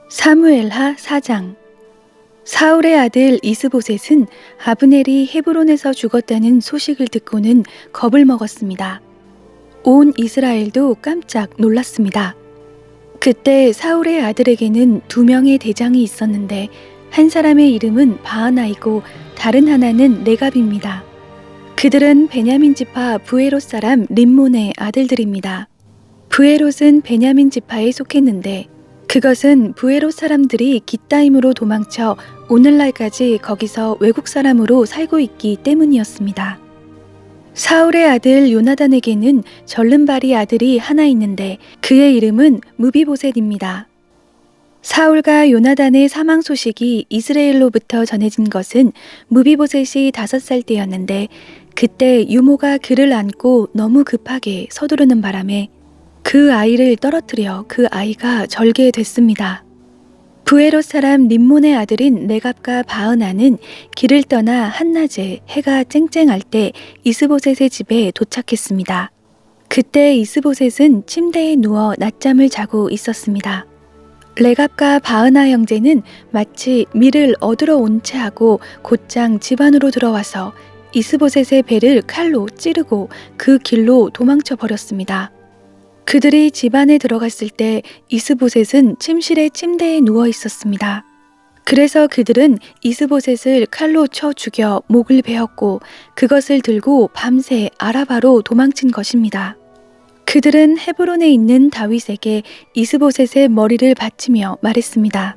사무엘하 4장. 사울의 아들 이스보셋은 아브넬이 헤브론에서 죽었다는 소식을 듣고는 겁을 먹었습니다. 온 이스라엘도 깜짝 놀랐습니다. 그때 사울의 아들에게는 2명의 대장이 있었는데 한 사람의 이름은 바하나이고 다른 하나는 레갑입니다. 그들은 베냐민 지파 브에롯 사람 림몬의 아들들입니다. 브에롯은 베냐민 지파에 속했는데 그것은 브에롯 사람들이 깃다임으로 도망쳐 오늘날까지 거기서 외국 사람으로 살고 있기 때문이었습니다. 사울의 아들 요나단에게는 절름발이 아들이 하나 있는데 그의 이름은 무비보셋입니다. 사울과 요나단의 사망 소식이 이스라엘로부터 전해진 것은 무비보셋이 5살 때였는데 그때 유모가 그를 안고 너무 급하게 서두르는 바람에 그 아이를 떨어뜨려 그 아이가 절게 됐습니다. 브에롯 사람 림몬의 아들인 레갑과 바흐나는 길을 떠나 한낮에 해가 쨍쨍할 때 이스보셋의 집에 도착했습니다. 그때 이스보셋은 침대에 누워 낮잠을 자고 있었습니다. 레갑과 바흐나 형제는 마치 밀을 얻으러 온 채 하고 곧장 집 안으로 들어와서 이스보셋의 배를 칼로 찌르고 그 길로 도망쳐 버렸습니다. 그들이 집 안에 들어갔을 때 이스보셋은 침실의 침대에 누워 있었습니다. 그래서 그들은 이스보셋을 칼로 쳐 죽여 목을 베었고 그것을 들고 밤새 아라바로 도망친 것입니다. 그들은 헤브론에 있는 다윗에게 이스보셋의 머리를 바치며 말했습니다.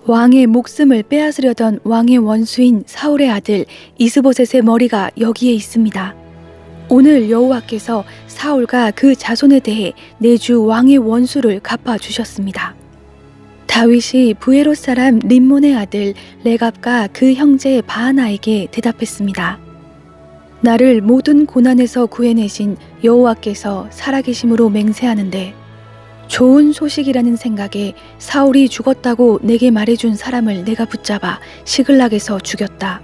왕의 목숨을 빼앗으려던 왕의 원수인 사울의 아들 이스보셋의 머리가 여기에 있습니다. 오늘 여호와께서 사울과 그 자손에 대해 내 주 왕의 원수를 갚아주셨습니다. 다윗이 브에롯 사람 림몬의 아들 레갑과 그 형제 바하나에게 대답했습니다. 나를 모든 고난에서 구해내신 여호와께서 살아계심으로 맹세하는데 좋은 소식이라는 생각에 사울이 죽었다고 내게 말해준 사람을 내가 붙잡아 시글락에서 죽였다.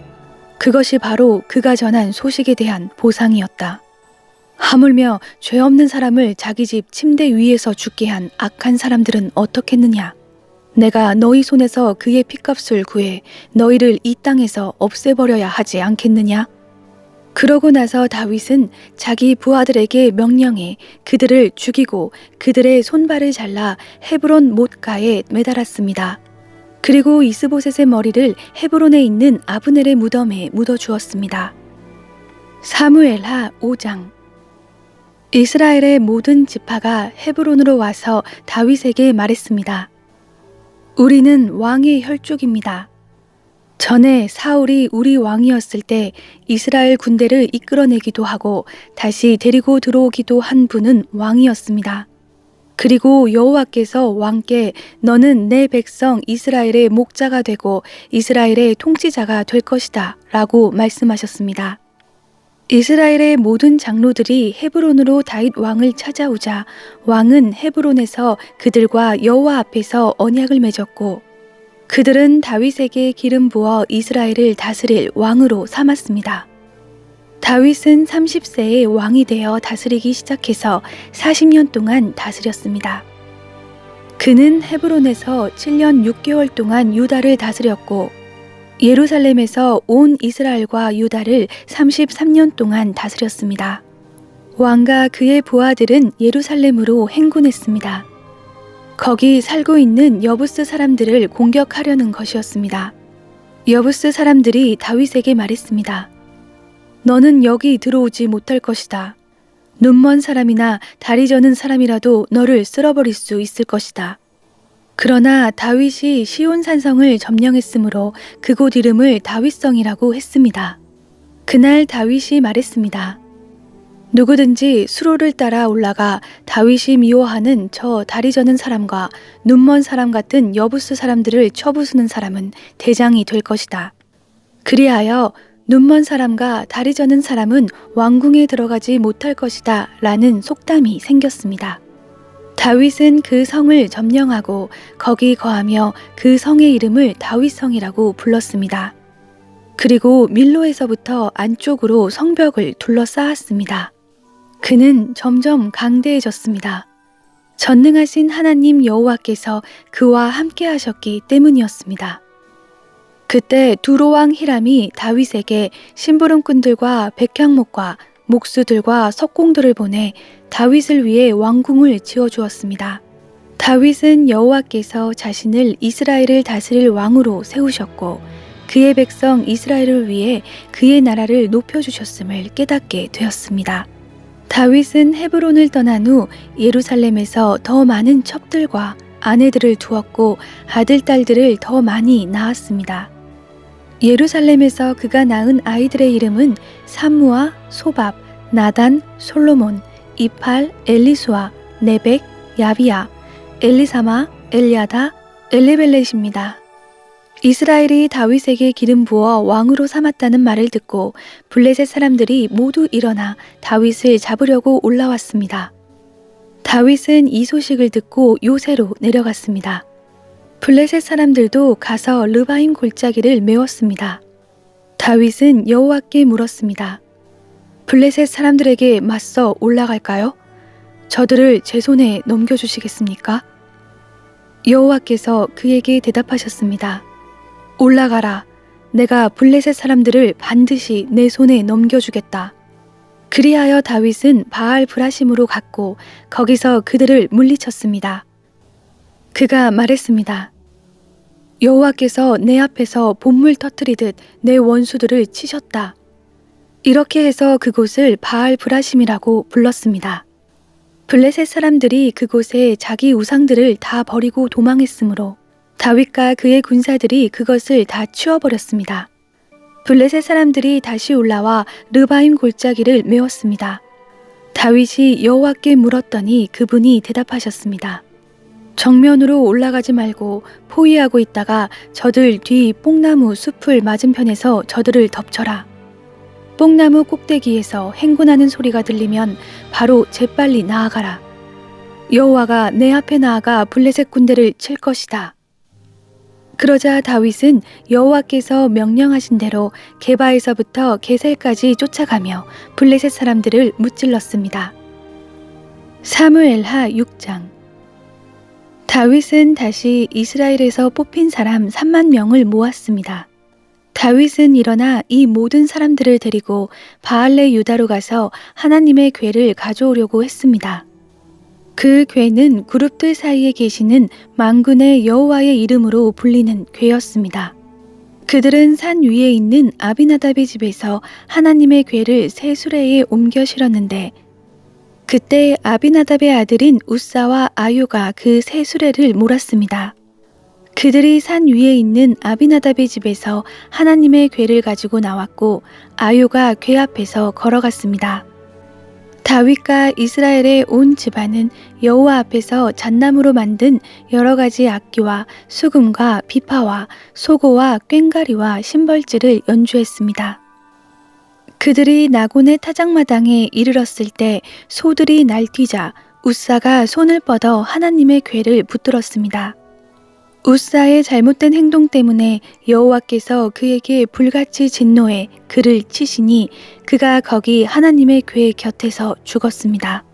그것이 바로 그가 전한 소식에 대한 보상이었다. 하물며 죄 없는 사람을 자기 집 침대 위에서 죽게 한 악한 사람들은 어떻겠느냐? 내가 너희 손에서 그의 핏값을 구해 너희를 이 땅에서 없애버려야 하지 않겠느냐? 그러고 나서 다윗은 자기 부하들에게 명령해 그들을 죽이고 그들의 손발을 잘라 헤브론 못가에 매달았습니다. 그리고 이스보셋의 머리를 헤브론에 있는 아브넬의 무덤에 묻어주었습니다. 사무엘하 5장. 이스라엘의 모든 지파가 헤브론으로 와서 다윗에게 말했습니다. 우리는 왕의 혈족입니다. 전에 사울이 우리 왕이었을 때 이스라엘 군대를 이끌어내기도 하고 다시 데리고 들어오기도 한 분은 왕이었습니다. 그리고 여호와께서 왕께 너는 내 백성 이스라엘의 목자가 되고 이스라엘의 통치자가 될 것이다 라고 말씀하셨습니다. 이스라엘의 모든 장로들이 헤브론으로 다윗 왕을 찾아오자 왕은 헤브론에서 그들과 여호와 앞에서 언약을 맺었고 그들은 다윗에게 기름 부어 이스라엘을 다스릴 왕으로 삼았습니다. 다윗은 30세에 왕이 되어 다스리기 시작해서 40년 동안 다스렸습니다. 그는 헤브론에서 7년 6개월 동안 유다를 다스렸고 예루살렘에서 온 이스라엘과 유다를 33년 동안 다스렸습니다. 왕과 그의 부하들은 예루살렘으로 행군했습니다. 거기 살고 있는 여부스 사람들을 공격하려는 것이었습니다. 여부스 사람들이 다윗에게 말했습니다. 너는 여기 들어오지 못할 것이다. 눈먼 사람이나 다리 저는 사람이라도 너를 쓸어버릴 수 있을 것이다. 그러나 다윗이 시온산성을 점령했으므로 그곳 이름을 다윗성이라고 했습니다. 그날 다윗이 말했습니다. 누구든지 수로를 따라 올라가 다윗이 미워하는 저 다리 저는 사람과 눈먼 사람 같은 여부스 사람들을 쳐부수는 사람은 대장이 될 것이다. 그리하여 눈먼 사람과 다리 저는 사람은 왕궁에 들어가지 못할 것이다 라는 속담이 생겼습니다. 다윗은 그 성을 점령하고 거기 거하며 그 성의 이름을 다윗성이라고 불렀습니다. 그리고 밀로에서부터 안쪽으로 성벽을 둘러싸았습니다. 그는 점점 강대해졌습니다. 전능하신 하나님 여호와께서 그와 함께 하셨기 때문이었습니다. 그때 두로왕 히람이 다윗에게 심부름꾼들과 백향목과 목수들과 석공들을 보내 다윗을 위해 왕궁을 지어주었습니다. 다윗은 여호와께서 자신을 이스라엘을 다스릴 왕으로 세우셨고 그의 백성 이스라엘을 위해 그의 나라를 높여주셨음을 깨닫게 되었습니다. 다윗은 헤브론을 떠난 후 예루살렘에서 더 많은 첩들과 아내들을 두었고 아들, 딸들을 더 많이 낳았습니다. 예루살렘에서 그가 낳은 아이들의 이름은 삼무아, 소밥, 나단, 솔로몬, 이팔, 엘리수아, 네벡, 야비야, 엘리사마, 엘리아다, 엘리벨렛입니다. 이스라엘이 다윗에게 기름 부어 왕으로 삼았다는 말을 듣고 블레셋 사람들이 모두 일어나 다윗을 잡으려고 올라왔습니다. 다윗은 이 소식을 듣고 요새로 내려갔습니다. 블레셋 사람들도 가서 르바임 골짜기를 메웠습니다. 다윗은 여호와께 물었습니다. 블레셋 사람들에게 맞서 올라갈까요? 저들을 제 손에 넘겨주시겠습니까? 여호와께서 그에게 대답하셨습니다. 올라가라. 내가 블레셋 사람들을 반드시 내 손에 넘겨주겠다. 그리하여 다윗은 바알 브라심으로 갔고 거기서 그들을 물리쳤습니다. 그가 말했습니다. 여호와께서 내 앞에서 봇물 터뜨리듯 내 원수들을 치셨다. 이렇게 해서 그곳을 바알 브라심이라고 불렀습니다. 블레셋 사람들이 그곳에 자기 우상들을 다 버리고 도망했으므로 다윗과 그의 군사들이 그것을 다 치워버렸습니다. 블레셋 사람들이 다시 올라와 르바임 골짜기를 메웠습니다. 다윗이 여호와께 물었더니 그분이 대답하셨습니다. 정면으로 올라가지 말고 포위하고 있다가 저들 뒤 뽕나무 숲을 맞은편에서 저들을 덮쳐라. 뽕나무 꼭대기에서 행군하는 소리가 들리면 바로 재빨리 나아가라. 여호와가 내 앞에 나아가 블레셋 군대를 칠 것이다. 그러자 다윗은 여호와께서 명령하신 대로 게바에서부터 게셀까지 쫓아가며 블레셋 사람들을 무찔렀습니다. 사무엘하 6장. 다윗은 다시 이스라엘에서 뽑힌 사람 3만 명을 모았습니다. 다윗은 일어나 이 모든 사람들을 데리고 바알레 유다로 가서 하나님의 궤를 가져오려고 했습니다. 그 궤는 그룹들 사이에 계시는 만군의 여호와의 이름으로 불리는 궤였습니다. 그들은 산 위에 있는 아비나답의 집에서 하나님의 궤를 새 수레에 옮겨 실었는데 그때 아비나답의 아들인 우사와 아요가 그 새 수레를 몰았습니다. 그들이 산 위에 있는 아비나답의 집에서 하나님의 궤를 가지고 나왔고 아요가 궤 앞에서 걸어갔습니다. 다윗과 이스라엘의 온 집안은 여호와 앞에서 잣나무로 만든 여러 가지 악기와 수금과 비파와 소고와 꽹가리와 심벌지를 연주했습니다. 그들이 나곤의 타작마당에 이르렀을 때 소들이 날뛰자 우사가 손을 뻗어 하나님의 궤를 붙들었습니다. 우사의 잘못된 행동 때문에 여호와께서 그에게 불같이 진노해 그를 치시니 그가 거기 하나님의 궤 곁에서 죽었습니다.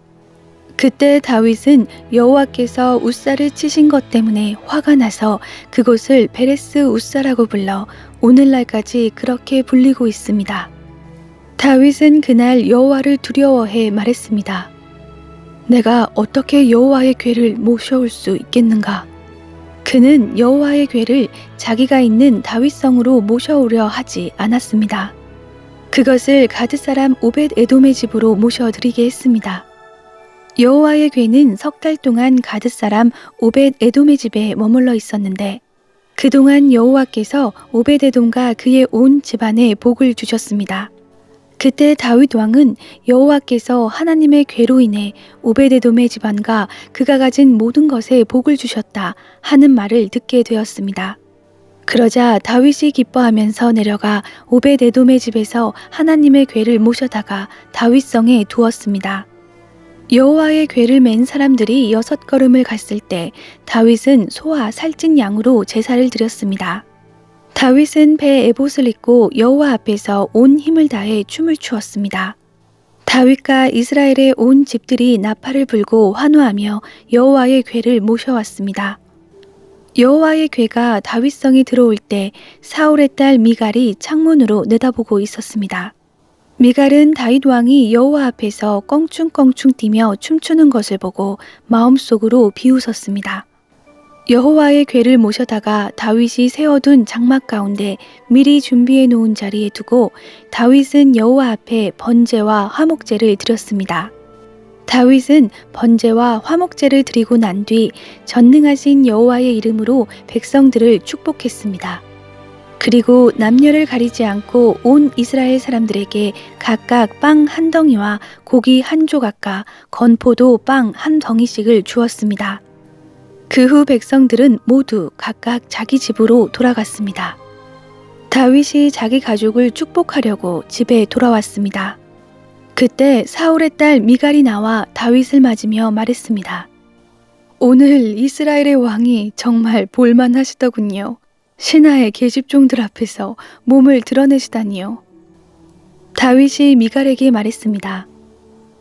그때 다윗은 여호와께서 우사를 치신 것 때문에 화가 나서 그곳을 베레스 우사라고 불러 오늘날까지 그렇게 불리고 있습니다. 다윗은 그날 여호와를 두려워해 말했습니다. 내가 어떻게 여호와의 궤를 모셔올 수 있겠는가? 그는 여호와의 궤를 자기가 있는 다윗성으로 모셔오려 하지 않았습니다. 그것을 가드 사람 오벳 에돔의 집으로 모셔드리게 했습니다. 여호와의 궤는 석 달 동안 가드 사람 오벳 에돔의 집에 머물러 있었는데 그동안 여호와께서 오벳 에돔과 그의 온 집안에 복을 주셨습니다. 그때 다윗 왕은 여호와께서 하나님의 궤로 인해 오벳에돔의 집안과 그가 가진 모든 것에 복을 주셨다 하는 말을 듣게 되었습니다. 그러자 다윗이 기뻐하면서 내려가 오벳에돔의 집에서 하나님의 궤를 모셔다가 다윗성에 두었습니다. 여호와의 궤를 맨 사람들이 6걸음을 갔을 때 다윗은 소와 살찐 양으로 제사를 드렸습니다. 다윗은 배 에봇을 입고 여호와 앞에서 온 힘을 다해 춤을 추었습니다. 다윗과 이스라엘의 온 집들이 나팔을 불고 환호하며 여호와의 궤를 모셔왔습니다. 여호와의 궤가 다윗성에 들어올 때 사울의 딸 미갈이 창문으로 내다보고 있었습니다. 미갈은 다윗 왕이 여호와 앞에서 껑충껑충 뛰며 춤추는 것을 보고 마음속으로 비웃었습니다. 여호와의 궤를 모셔다가 다윗이 세워둔 장막 가운데 미리 준비해 놓은 자리에 두고 다윗은 여호와 앞에 번제와 화목제를 드렸습니다. 다윗은 번제와 화목제를 드리고 난 뒤 전능하신 여호와의 이름으로 백성들을 축복했습니다. 그리고 남녀를 가리지 않고 온 이스라엘 사람들에게 각각 빵 한 덩이와 고기 한 조각과 건포도 빵 한 덩이씩을 주었습니다. 그 후 백성들은 모두 각각 자기 집으로 돌아갔습니다. 다윗이 자기 가족을 축복하려고 집에 돌아왔습니다. 그때 사울의 딸 미갈이 나와 다윗을 맞으며 말했습니다. 오늘 이스라엘의 왕이 정말 볼만하시더군요. 신하의 계집종들 앞에서 몸을 드러내시다니요. 다윗이 미갈에게 말했습니다.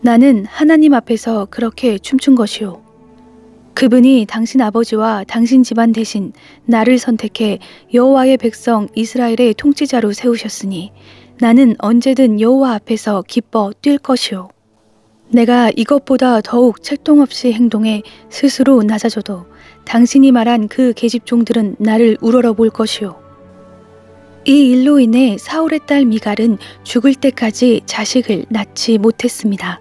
나는 하나님 앞에서 그렇게 춤춘 것이오. 그분이 당신 아버지와 당신 집안 대신 나를 선택해 여호와의 백성 이스라엘의 통치자로 세우셨으니 나는 언제든 여호와 앞에서 기뻐 뛸 것이오. 내가 이것보다 더욱 책동 없이 행동해 스스로 낮아져도 당신이 말한 그 계집종들은 나를 우러러 볼 것이오. 이 일로 인해 사울의 딸 미갈은 죽을 때까지 자식을 낳지 못했습니다.